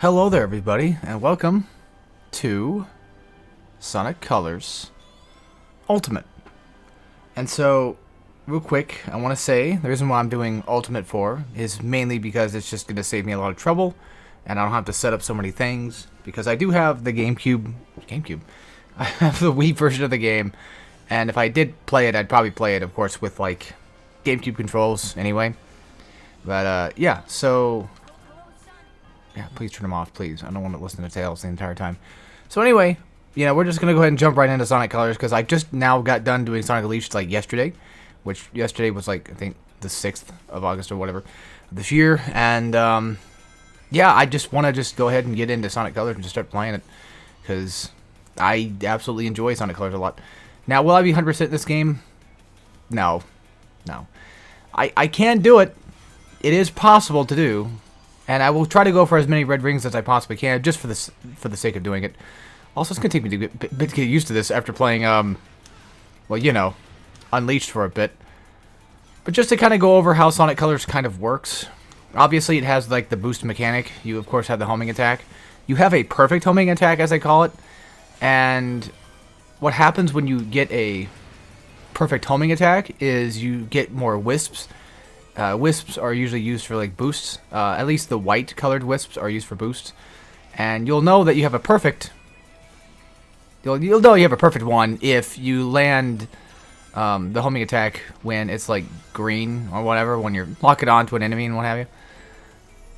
Hello there, everybody, and welcome to Sonic Colors Ultimate. And so, real quick, I want to say the reason why I'm doing Ultimate for is mainly because it's just going to save me a lot of trouble, and I don't have to set up so many things, because I do have the GameCube, I have the Wii version of the game, and if I did play it, I'd probably play it, of course, with, like, GameCube controls anyway. But, yeah, so... yeah, please turn them off, please. I don't want to listen to Tails the entire time. So anyway, we're just going to go ahead and jump right into Sonic Colors, because I just now got done doing Sonic Unleashed, like, yesterday. Which, yesterday was, like, I think, the 6th of August or whatever this year. And, yeah, I just want to just go ahead and get into Sonic Colors and just start playing it. Because I absolutely enjoy Sonic Colors a lot. Now, will I be 100% in this game? No. No. I can do it. It is possible to do. And I will try to go for as many red rings as I possibly can, just for the sake of doing it. Also, it's going to take me a bit to get used to this after playing, well, Unleashed for a bit. But just to kind of go over how Sonic Colors kind of works. Obviously, it has, like, the boost mechanic. You, of course, have the homing attack. You have a perfect homing attack, as I call it. And what happens when you get a perfect homing attack is you get more wisps. Wisps are usually used for, like, boosts. At least the white colored wisps are used for boosts. And you'll know that you have a perfect... You'll know you have a perfect one if you land the homing attack when it's, like, green or whatever, when you're locking onto an enemy and what have you.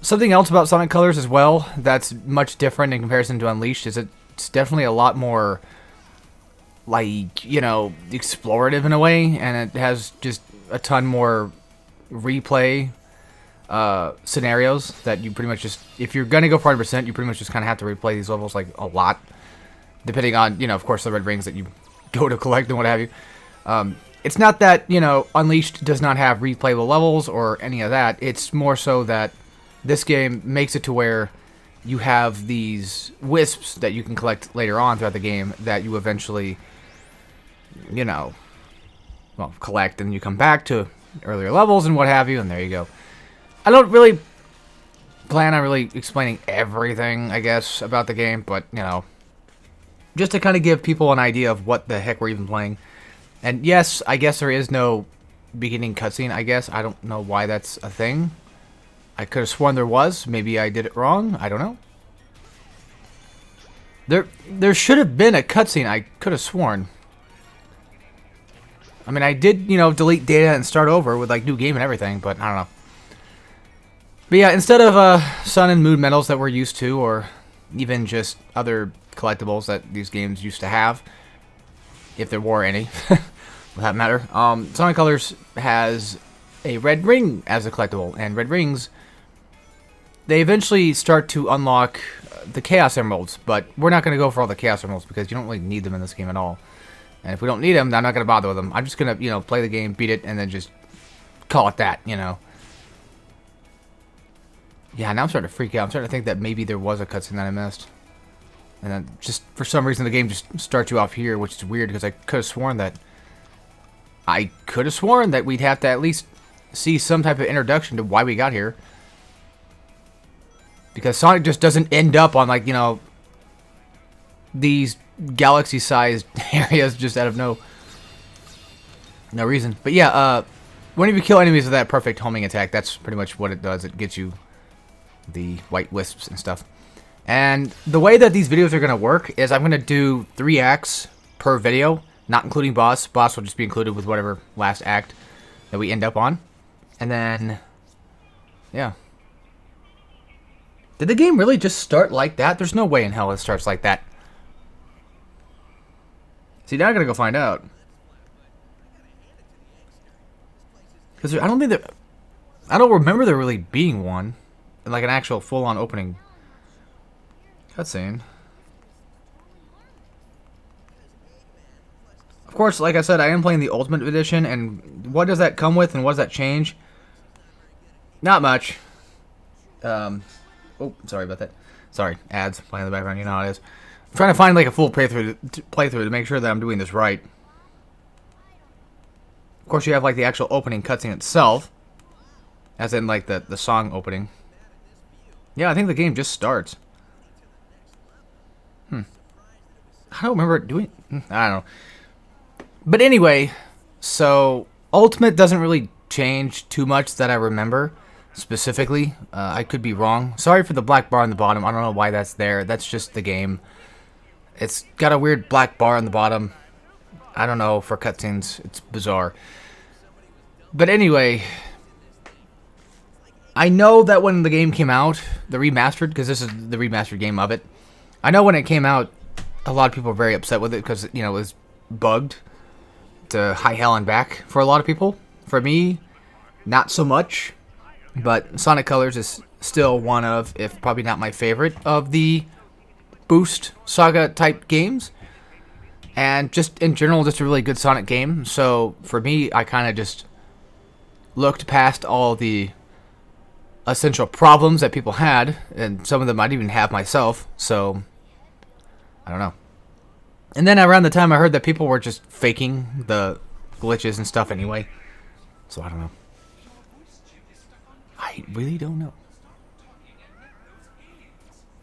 Something else about Sonic Colors as well that's much different in comparison to Unleashed is it's definitely a lot more, like, explorative in a way. And it has just a ton more replay scenarios that you pretty much just, if you're gonna go for 100%, you pretty much just kind of have to replay these levels, like, a lot, depending on, of course, the red rings that you go to collect and what have you. It's not that, Unleashed does not have replayable levels or any of that. It's more so that this game makes it to where you have these wisps that you can collect later on throughout the game that you eventually, well, collect, and you come back to earlier levels and what have you, and there you go. I don't really plan on really explaining everything, I guess, about the game, but, just to kind of give people an idea of what the heck we're even playing. And yes, I guess there is no beginning cutscene, I guess. I don't know why that's a thing. I could have sworn there was. Maybe I did it wrong. I don't know. There should have been a cutscene. I could have sworn. I mean, I did, delete data and start over with, like, new game and everything, but I don't know. But yeah, instead of Sun and Moon medals that we're used to, or even just other collectibles that these games used to have, if there were any, for that matter, Sonic Colors has a red ring as a collectible, and red rings, they eventually start to unlock the Chaos Emeralds, but we're not going to go for all the Chaos Emeralds because you don't really need them in this game at all. And if we don't need them, I'm not going to bother with them. I'm just going to, play the game, beat it, and then just call it that, Yeah, now I'm starting to freak out. I'm starting to think that maybe there was a cutscene that I missed. And then just, for some reason, the game just starts you off here, which is weird, because I could have sworn that... we'd have to at least see some type of introduction to why we got here. Because Sonic just doesn't end up on, like, these galaxy-sized areas just out of no reason. But yeah, whenever you kill enemies with that perfect homing attack, that's pretty much what it does. It gets you the white wisps and stuff. And the way that these videos are going to work is I'm going to do 3 acts per video, not including boss. Boss will just be included with whatever last act that we end up on. And then, yeah. Did the game really just start like that? There's no way in hell it starts like that. See, now I gotta go find out. Because I don't remember there really being one. Like an actual full-on opening cutscene. Of course, like I said, I am playing the Ultimate Edition, and what does that come with, and what does that change? Not much. Oh, sorry about that. Sorry, ads playing in the background, you know how it is. I'm trying to find, like, a full playthrough to make sure that I'm doing this right. Of course, you have, like, the actual opening cutscene itself. As in, like, the song opening. Yeah, I think the game just starts. I don't remember doing. I don't know. But anyway, so Ultimate doesn't really change too much that I remember specifically. I could be wrong. Sorry for the black bar on the bottom. I don't know why that's there. That's just the game. It's got a weird black bar on the bottom. I don't know, for cutscenes. It's bizarre. But anyway, I know that when the game came out, the remastered, because this is the remastered game of it. I know when it came out, a lot of people were very upset with it because, you know, it was bugged to high hell and back for a lot of people. For me, not so much. But Sonic Colors is still one of, if probably not my favorite, of the Boost Saga type games. And just in general, just a really good Sonic game. So for me, I kind of just looked past all the essential problems that people had, and some of them I'd even have myself. So I don't know. And then around the time I heard that people were just faking the glitches and stuff anyway. So I don't know. I really don't know.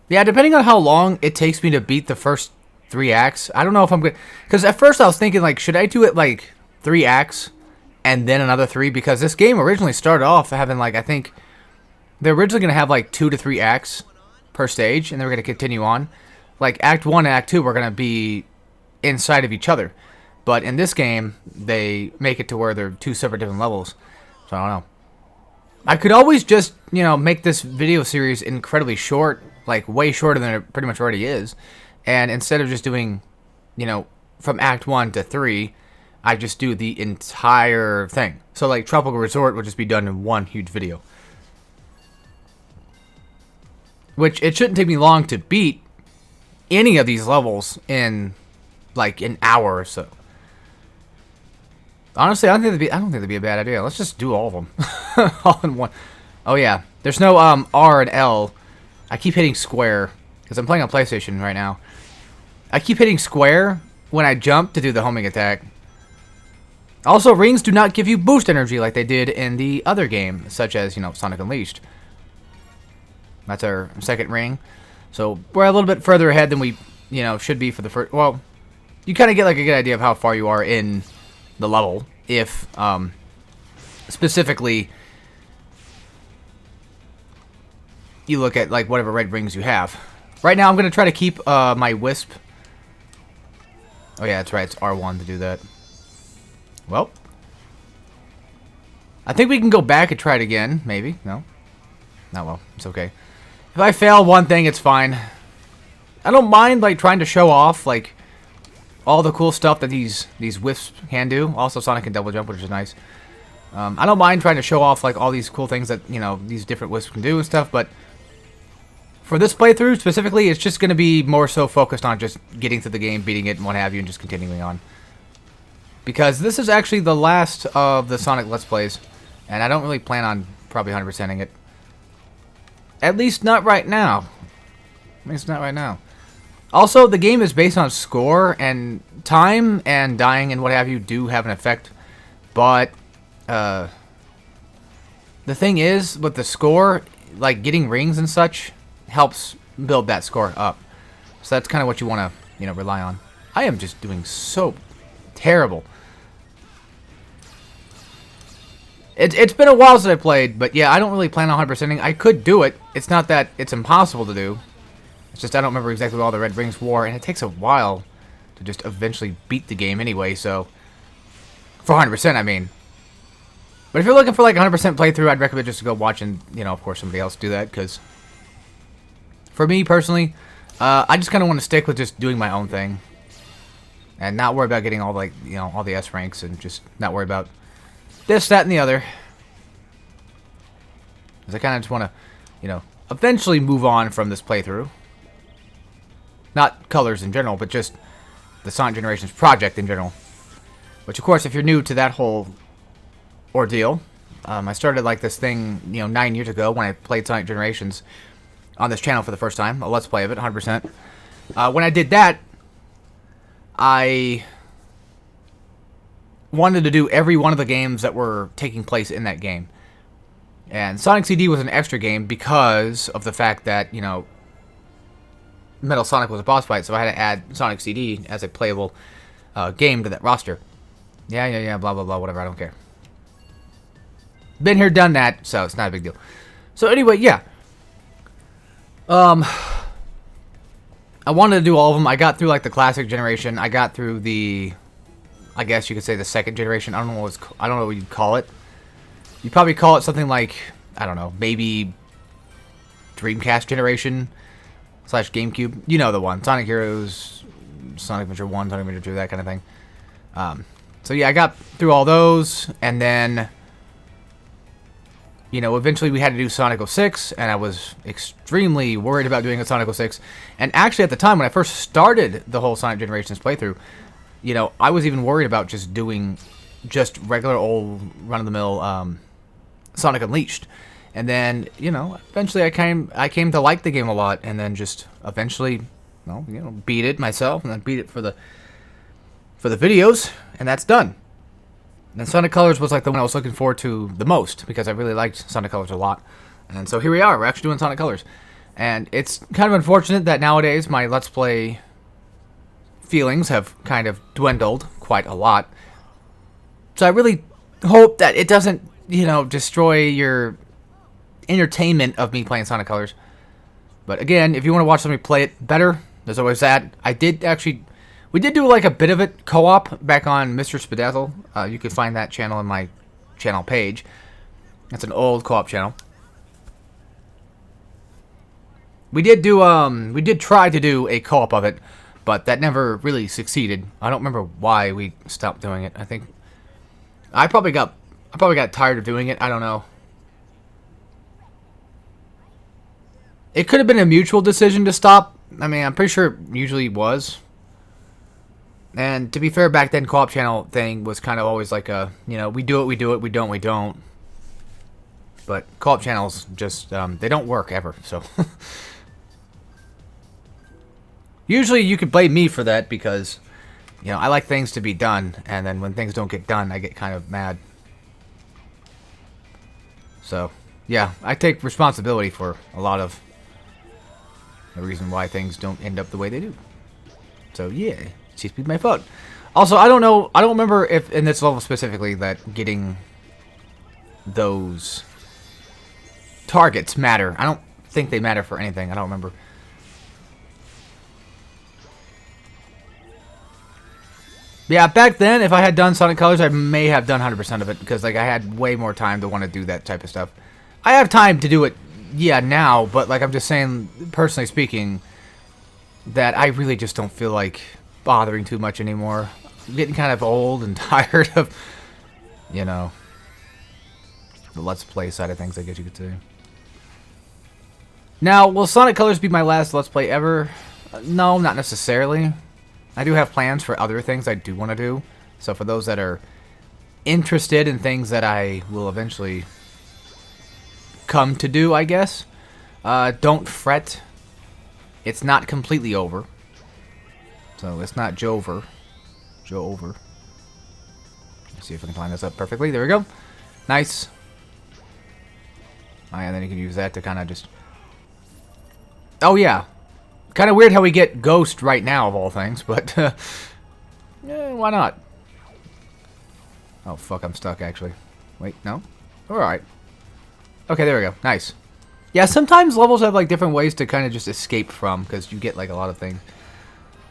Yeah, depending on how long it takes me to beat the first 3 acts, I don't know if I'm good. Because at first I was thinking, like, should I do it like 3 acts and then another 3? Because this game originally started off having, like, I think they're originally going to have like 2 to 3 acts per stage, and they were going to continue on. Like Act 1 and Act 2 were going to be inside of each other. But in this game, they make it to where they're 2 separate different levels. So I don't know. I could always just, you know, make this video series incredibly short, like way shorter than it pretty much already is. And instead of just doing, you know, from Act 1 to 3, I just do the entire thing. So like Tropical Resort would just be done in one huge video. Which it shouldn't take me long to beat any of these levels in like an hour or so. Honestly, I don't think that'd be a bad idea. Let's just do all of them. All in one. Oh yeah. There's no R and L. I keep hitting square because I'm playing on PlayStation right now. I keep hitting square when I jump to do the homing attack. Also, rings do not give you boost energy like they did in the other game, such as, you know, Sonic Unleashed. That's our second ring. So we're a little bit further ahead than we, you know, should be for the first. Well, you kind of get like a good idea of how far you are in the level if specifically you look at like whatever red rings you have. Right now I'm going to try to keep my Wisp. Oh yeah, that's right, it's R1 to do that. Well, I think we can go back and try it again, maybe. No? Not well, it's okay. If I fail one thing, it's fine. I don't mind like trying to show off like all the cool stuff that these Wisps can do. Also, Sonic can double jump, which is nice. I don't mind trying to show off like all these cool things that, you know, these different Wisps can do and stuff, but for this playthrough specifically, it's just going to be more so focused on just getting through the game, beating it, and what have you, and just continuing on. Because this is actually the last of the Sonic Let's Plays, and I don't really plan on probably 100%ing it. At least not right now. At least not right now. Also, the game is based on score, and time and dying and what have you do have an effect. But the thing is, with the score, like getting rings and such, helps build that score up. So that's kind of what you want to, you know, rely on. I am just doing so terrible. It's been a while since I played, but yeah, I don't really plan on 100%ing. I could do it. It's not that it's impossible to do. It's just I don't remember exactly what all the red rings were, and it takes a while to just eventually beat the game anyway, so for 100%, I mean. But if you're looking for like 100% playthrough, I'd recommend just to go watch and, you know, of course somebody else do that, because for me personally, I just kind of want to stick with just doing my own thing and not worry about getting all like, you know, all the S ranks, and just not worry about this, that, and the other. Because I kind of just want to, you know, eventually move on from this playthrough. Not Colors in general, but just the Sonic Generations project in general. Which, of course, if you're new to that whole ordeal, I started like this thing, you know, 9 years ago when I played Sonic Generations on this channel for the first time. A Let's Play of it, 100%. When I did that, I wanted to do every one of the games that were taking place in that game. And Sonic CD was an extra game because of the fact that, you know, Metal Sonic was a boss fight, so I had to add Sonic CD as a playable game to that roster. Yeah, blah, blah, blah, whatever, I don't care. Been here, done that, so it's not a big deal. So anyway, yeah. I wanted to do all of them. I got through, like, the classic generation. I got through the, I guess you could say the second generation. I don't know what you'd call it. You'd probably call it something like, I don't know, maybe Dreamcast generation / GameCube. You know the one. Sonic Heroes, Sonic Adventure 1, Sonic Adventure 2, that kind of thing. So yeah, I got through all those, and then, you know, eventually we had to do Sonic 06, and I was extremely worried about doing a Sonic 06. And actually, at the time, when I first started the whole Sonic Generations playthrough, you know, I was even worried about just doing just regular old run-of-the-mill Sonic Unleashed. And then, you know, eventually I came to like the game a lot, and then just eventually, well, you know, beat it myself, and then beat it for the videos, and that's done. And Sonic Colors was like the one I was looking forward to the most, because I really liked Sonic Colors a lot. And so here we are, we're actually doing Sonic Colors. And it's kind of unfortunate that nowadays my Let's Play feelings have kind of dwindled quite a lot. So I really hope that it doesn't, you know, destroy your entertainment of me playing Sonic Colors. But again, if you want to watch somebody play it better, there's always that. We did do like a bit of it co-op back on Mr. Spadazzle. You could find that channel in my channel page. That's an old co-op channel. We did try to do a co-op of it, but that never really succeeded. I don't remember why we stopped doing it. I think I probably got tired of doing it. I don't know. It could have been a mutual decision to stop. I mean, I'm pretty sure it usually was. And to be fair, back then, co-op channel thing was kind of always like a, you know, we do it, we don't, we don't. But co-op channels just, they don't work ever, so. Usually you could blame me for that because, you know, I like things to be done, and then when things don't get done, I get kind of mad. So, yeah, I take responsibility for a lot of the reason why things don't end up the way they do. So, yeah, it's just my fault. Also, I don't remember if in this level specifically that getting those targets matter. I don't think they matter for anything. I don't remember. Yeah, back then, if I had done Sonic Colors, I may have done 100% of it, because like I had way more time to want to do that type of stuff. I have time to do it, yeah, now, but like I'm just saying, personally speaking, that I really just don't feel like bothering too much anymore. I'm getting kind of old and tired of, you know, the Let's Play side of things, I guess you could say. Now, will Sonic Colors be my last Let's Play ever? No, not necessarily. I do have plans for other things I do want to do. So for those that are interested in things that I will eventually come to do, I guess, don't fret. It's not completely over. So it's not Jover. Jover. Let's see if I can line this up perfectly. There we go. Nice. Oh, yeah, then you can use that to kind of just... Oh, yeah. Kind of weird how we get Ghost right now, of all things, but yeah, why not? Oh, fuck, I'm stuck, actually. Wait, no? Alright. Okay, there we go. Nice. Yeah, sometimes levels have, like, different ways to kind of just escape from, because you get, like, a lot of things.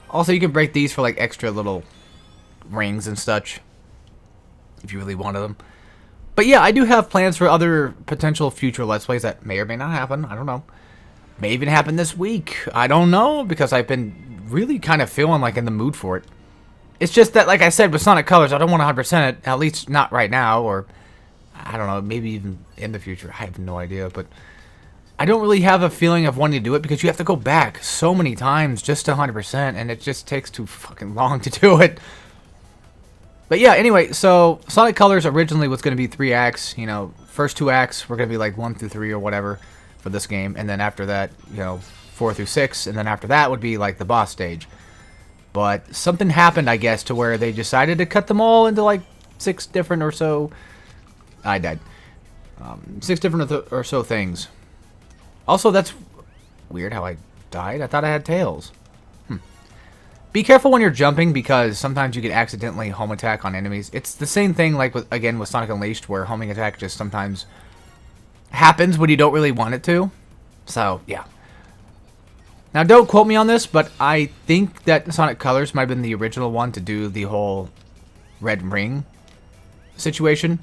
Also, you can break these for, like, extra little rings and such, if you really wanted them. But yeah, I do have plans for other potential future Let's Plays that may or may not happen. I don't know. May even happen this week. I don't know, because I've been really kind of feeling like in the mood for it. It's just that, like I said, with Sonic Colors, I don't want to 100% it, at least not right now, or I don't know, maybe even in the future. I have no idea, but I don't really have a feeling of wanting to do it, because you have to go back so many times just to 100%, and it just takes too fucking long to do it. But yeah, anyway, so Sonic Colors originally was going to be 3 acts, you know, first 2 acts were going to be like 1 through 3 or whatever for this game, and then after that, you know, 4 through 6, and then after that would be like the boss stage. But something happened, I guess, to where they decided to cut them all into like 6 different or so... I died. 6 different or so things. Also, that's weird how I just died? I thought I had tails. Be careful when you're jumping because sometimes you can accidentally home attack on enemies. It's the same thing like with, again, with Sonic Unleashed, where homing attack just sometimes happens when you don't really want it to. So, yeah. Now, don't quote me on this, but I think that Sonic Colors might have been the original one to do the whole red ring situation.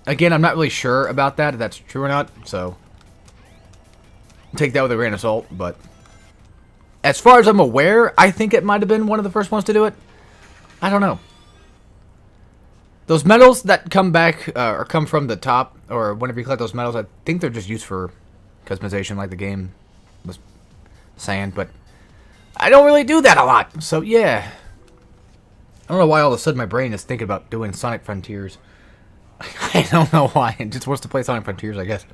Again, I'm not really sure about that, if that's true or not, so take that with a grain of salt, but as far as I'm aware, I think it might have been one of the first ones to do it. I don't know. Those medals that come back, or come from the top, or whenever you collect those medals, I think they're just used for customization, like the game was saying, but I don't really do that a lot, so yeah. I don't know why all of a sudden my brain is thinking about doing Sonic Frontiers. I don't know why, it just wants to play Sonic Frontiers, I guess.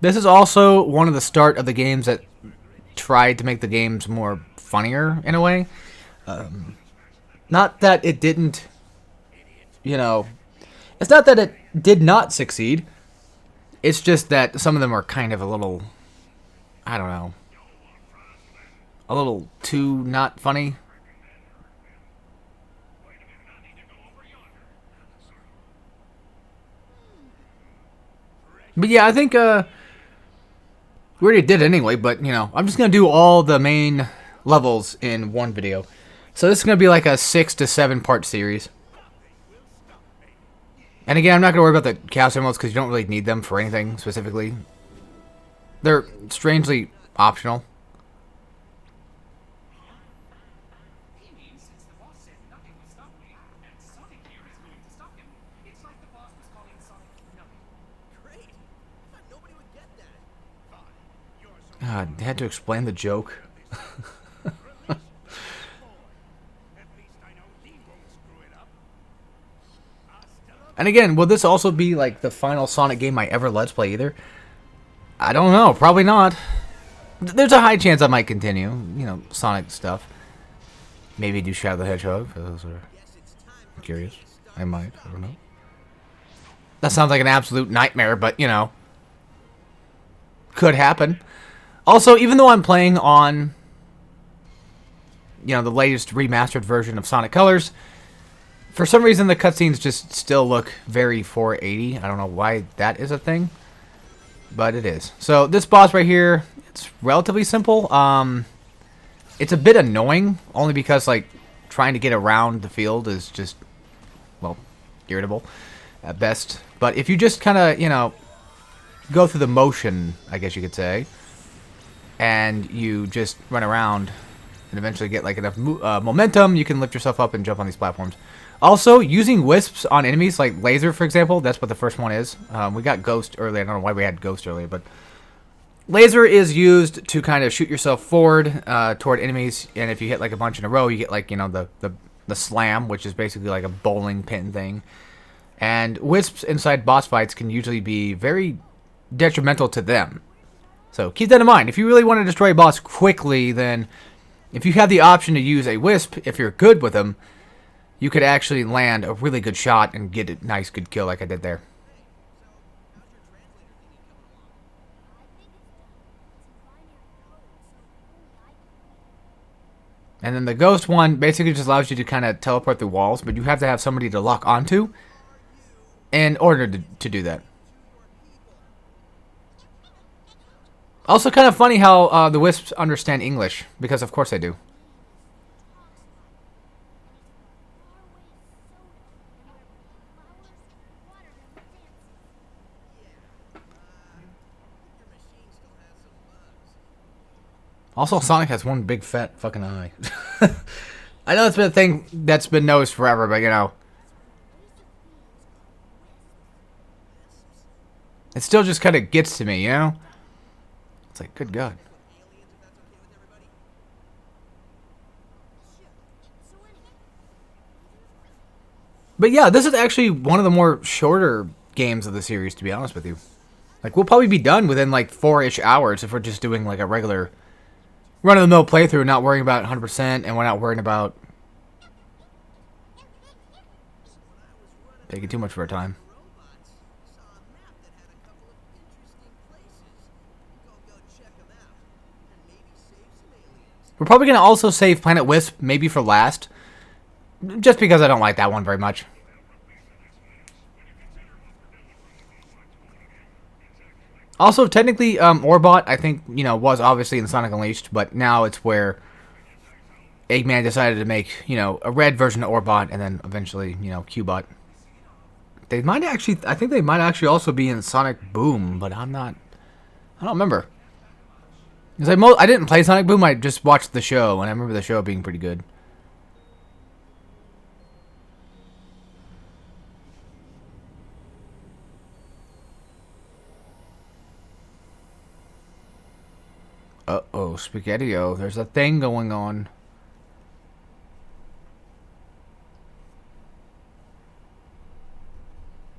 This is also one of the start of the games that tried to make the games more funnier, in a way. Not that it didn't, you know, it's not that it did not succeed. It's just that some of them are kind of a little, I don't know, a little too not funny. But yeah, I think, we already did it anyway, but, you know, I'm just going to do all the main levels in one video. So this is going to be like a 6 to 7 part series. And again, I'm not going to worry about the Chaos Emeralds because you don't really need them for anything specifically. They're strangely optional. God, I had to explain the joke. And again, will this also be like the final Sonic game I ever Let's Play either? I don't know, probably not. There's a high chance I might continue, you know, Sonic stuff. Maybe do Shadow the Hedgehog for those who are curious. I might, I don't know. That sounds like an absolute nightmare, but you know, could happen. Also, even though I'm playing on, you know, the latest remastered version of Sonic Colors, for some reason the cutscenes just still look very 480. I don't know why that is a thing, but it is. So this boss right here, it's relatively simple. It's a bit annoying, only because like trying to get around the field is just, well, irritable at best. But if you just kind of, you know, go through the motion, I guess you could say, and you just run around and eventually get like enough momentum, you can lift yourself up and jump on these platforms. Also, using wisps on enemies, like Laser, for example, that's what the first one is. We got Ghost earlier. I don't know why we had Ghost earlier, but Laser is used to kind of shoot yourself forward toward enemies, and if you hit like a bunch in a row, you get like, you know, the slam, which is basically like a bowling pin thing. And wisps inside boss fights can usually be very detrimental to them. So keep that in mind. If you really want to destroy a boss quickly, then if you have the option to use a wisp, if you're good with them, you could actually land a really good shot and get a nice good kill like I did there. And then the Ghost one basically just allows you to kind of teleport through walls, but you have to have somebody to lock onto in order to do that. Also kind of funny how the Wisps understand English, because of course they do. Also, Sonic has one big fat fucking eye. I know it's been a thing that's been noticed forever, but you know, it still just kind of gets to me, you know? It's like, good God. But yeah, this is actually one of the more shorter games of the series, to be honest with you. Like, we'll probably be done within like 4-ish hours if we're just doing like a regular run-of-the-mill playthrough, not worrying about 100%, and we're not worrying about taking too much of our time. We're probably going to also save Planet Wisp, maybe for last. Just because I don't like that one very much. Also, technically, Orbot, I think, was obviously in Sonic Unleashed, but now it's where Eggman decided to make, a red version of Orbot, and then eventually, Cubot. They might actually, I think they might actually also be in Sonic Boom, but I don't remember. Because I didn't play Sonic Boom, I just watched the show, and I remember the show being pretty good. Uh-oh, Spaghetti-O, there's a thing going on.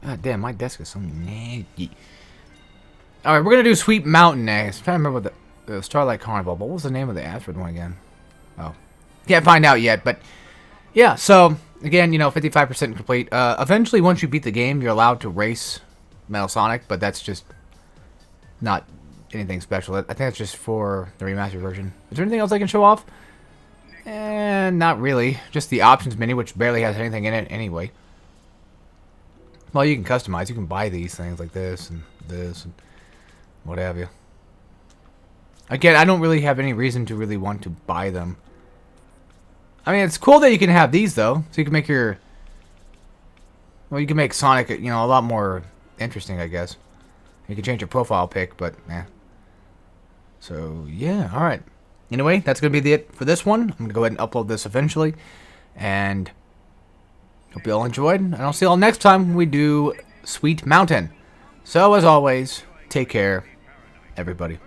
God damn, my desk is so naggy. Alright, we're gonna do Sweet Mountain next. I'm trying to remember what the Starlight Carnival, but what was the name of the Asteroid one again? Oh. Can't find out yet, but yeah, so again, 55% complete. Eventually, once you beat the game, you're allowed to race Metal Sonic, but that's just not anything special. I think that's just for the remastered version. Is there anything else I can show off? Not really. Just the options menu, which barely has anything in it anyway. Well, you can customize. You can buy these things like this and what have you. Again, I don't really have any reason to really want to buy them. I mean, it's cool that you can have these, though. So you can make your... Well, you can make Sonic, a lot more interesting, I guess. You can change your profile pic, but, So, yeah, alright. Anyway, that's going to be it for this one. I'm going to go ahead and upload this eventually. And hope you all enjoyed. And I'll see you all next time when we do Sweet Mountain. So, as always, take care, everybody.